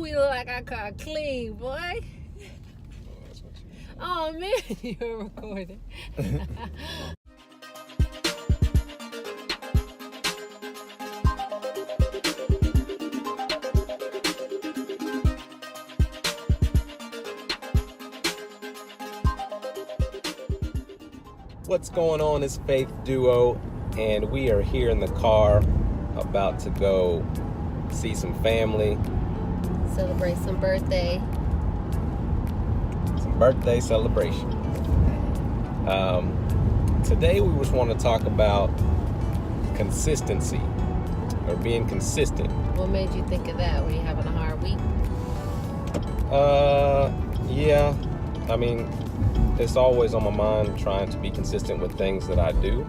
me look like I got clean, boy. Oh man, you're recording. What's going on? It's FaithDuo, and we are here in the car about to go see some family. Celebrate some birthday. Some birthday celebration. Today we just want to talk about consistency, or being consistent. What made you think of that? Were you having a hard week? Yeah. I mean, it's always on my mind trying to be consistent with things that I do.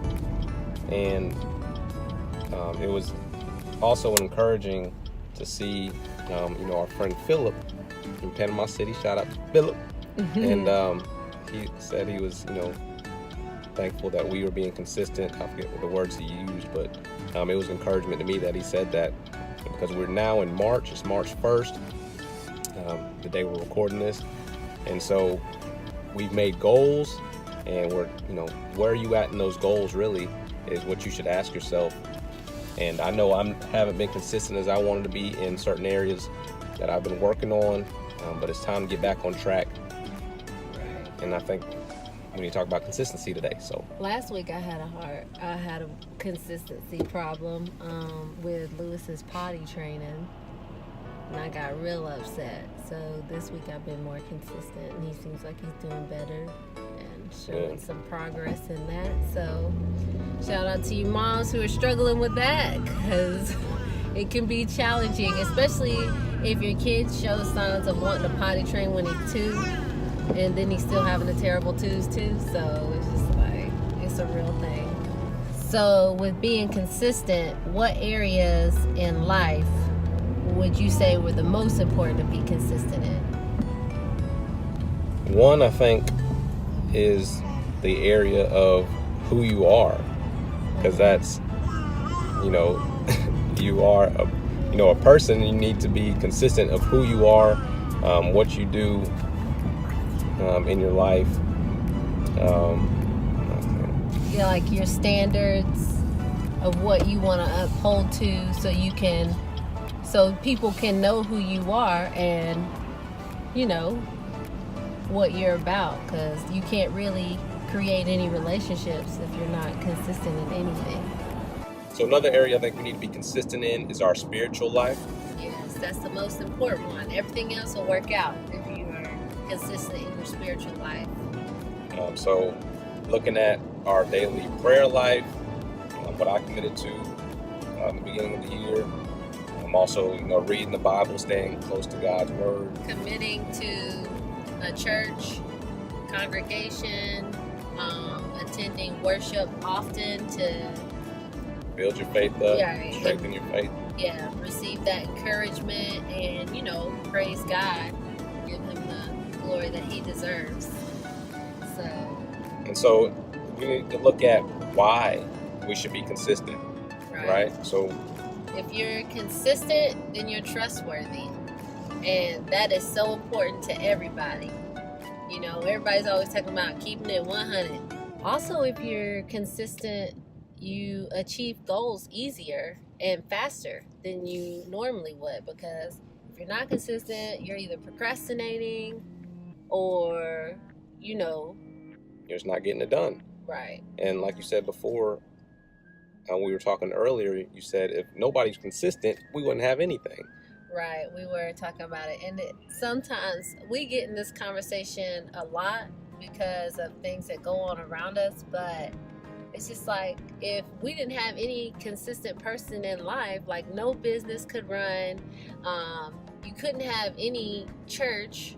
And it was also encouraging to see, our friend Philip in Panama City. Shout out to Philip. And he said he was, thankful that we were being consistent. I forget what the words he used, but it was encouragement to me that he said that, because we're now in March. It's March 1st, the day we're recording this. And so we've made goals, and we're, where are you at in those goals really is what you should ask yourself. And I know I haven't been consistent as I wanted to be in certain areas that I've been working on, but it's time to get back on track. And I think we need to talk about consistency today. So last week I had a consistency problem with Lewis's potty training, and I got real upset. So this week I've been more consistent, and he seems like he's doing better and showing some progress in that. So shout out to you moms who are struggling with that, because it can be challenging, especially if your kid shows signs of wanting to potty train when he's 2, and then he's still having the terrible 2s too. So it's just like, it's a real thing. So with being consistent, what areas in life would you say were the most important to be consistent in? one, I think, is the area of who you are, because that's, you are a person. You need to be consistent of who you are, what you do in your life. Yeah, like your standards of what you want to uphold to, so people can know who you are and what you're about, because you can't really create any relationships if you're not consistent in anything. So another area I think we need to be consistent in is our spiritual life. Yes, that's the most important one. Everything else will work out if you are consistent in your spiritual life. So looking at our daily prayer life, what I committed to in the beginning of the year. I'm also, reading the Bible, staying close to God's Word. Committing to a church, congregation, attending worship often to build your faith up, yeah, strengthen your faith. Yeah, receive that encouragement and, praise God. Give Him the glory that He deserves. So we need to look at why we should be consistent, right? So if you're consistent, then you're trustworthy. And that is so important to everybody. Everybody's always talking about keeping it 100. Also, if you're consistent, you achieve goals easier and faster than you normally would, because if you're not consistent, you're either procrastinating or, you're just not getting it done. Right. And like you said before, we were talking earlier, you said if nobody's consistent, we wouldn't have anything. Right, we were talking about it. And sometimes we get in this conversation a lot because of things that go on around us, but it's just like, if we didn't have any consistent person in life, like no business could run. You couldn't have any church,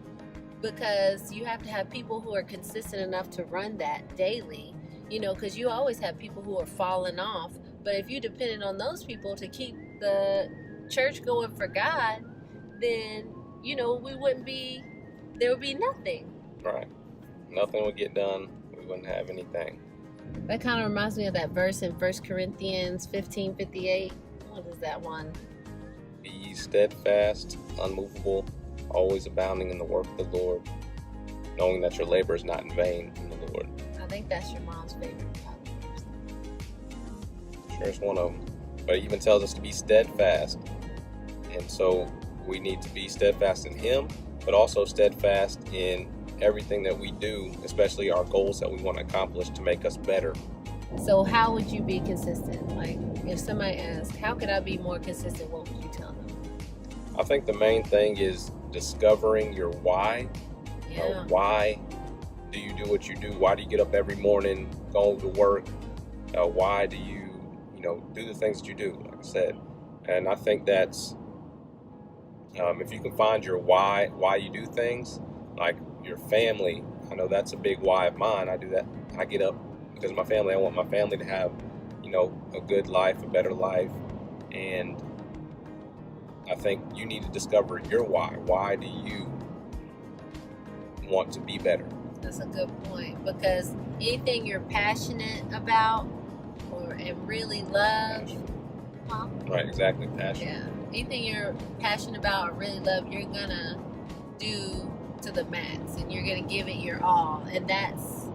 because you have to have people who are consistent enough to run that daily, because you always have people who are falling off. But if you depended on those people to keep the church going for God, then, there would be nothing. Right. Nothing would get done. We wouldn't have anything. That kind of reminds me of that verse in 1 Corinthians 15:58. What is that one? Be ye steadfast, unmovable, always abounding in the work of the Lord, knowing that your labor is not in vain in the Lord. I think that's your mom's favorite Proverbs. Sure, it's one of them. But it even tells us to be steadfast. And so we need to be steadfast in Him, but also steadfast in everything that we do, especially our goals that we want to accomplish to make us better. So how would you be consistent? Like, if somebody asks, how could I be more consistent, what would you tell them? I think the main thing is discovering your why. Yeah. Why do you do what you do? Why do you get up every morning, go to work? Why do you do the things that you do, like I said? And I think that's, if you can find your why you do things, like your family, I know that's a big why of mine. I do that. I get up because of my family. I want my family to have, a good life, a better life. And I think you need to discover your why. Why do you want to be better? That's a good point, because anything you're passionate about and really love, Right, exactly, passion. Yeah, anything you're passionate about or really love, you're gonna do to the max, and you're gonna give it your all, and that's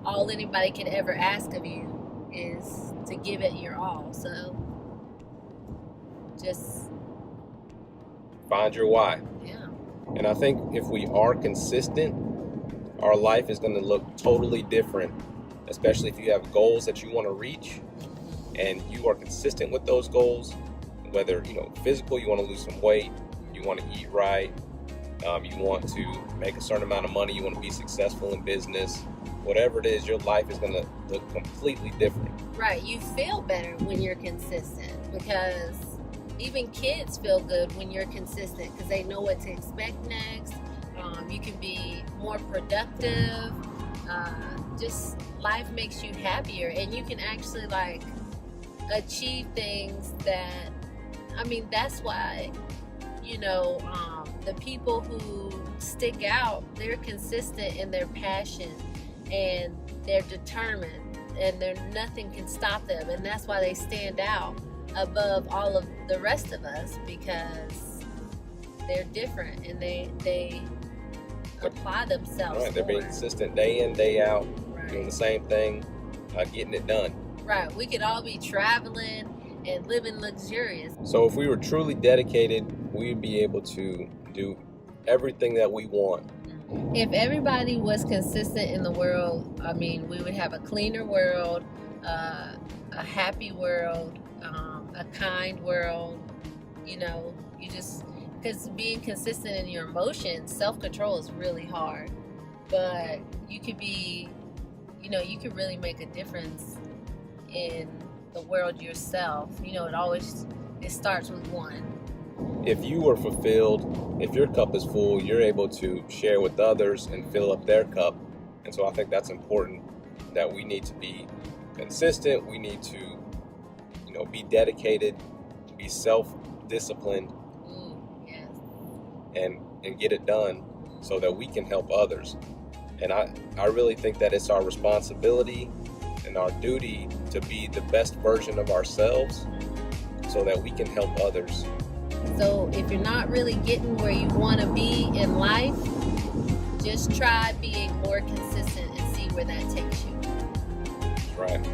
all anybody can ever ask of you, is to give it your all. So just find your why. Yeah. And I think if we are consistent, our life is going to look totally different, especially if you have goals that you want to reach and you are consistent with those goals, whether, physical, you want to lose some weight, you want to eat right, you want to make a certain amount of money, you want to be successful in business, whatever it is, your life is going to look completely different. Right. You feel better when you're consistent, because even kids feel good when you're consistent because they know what to expect next. You can be more productive. Just life makes you happier, and you can actually achieve things that, that's why, the people who stick out, they're consistent in their passion and they're determined, and nothing can stop them, and that's why they stand out above all of the rest of us, because they're different and they apply themselves. Right, they're being consistent day in, day out, right, doing the same thing, getting it done. Right, we could all be traveling and living luxurious. So if we were truly dedicated, we'd be able to do everything that we want. If everybody was consistent in the world, we would have a cleaner world, a happy world, a kind world. Because being consistent in your emotions, self-control is really hard. But you could be, you could really make a difference in the world yourself. It starts with one. If you are fulfilled, if your cup is full, you're able to share with others and fill up their cup. And so I think that's important, that we need to be consistent. We need to, be dedicated, be self-disciplined, yes, and get it done so that we can help others. And I really think that it's our responsibility and our duty to be the best version of ourselves so that we can help others. So if you're not really getting where you want to be in life, just try being more consistent and see where that takes you. That's right.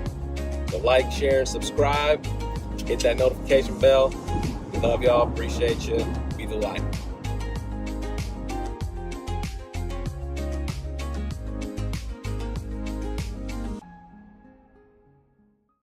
So like, share, and subscribe. Hit that notification bell. We love y'all. Appreciate you. Be the light.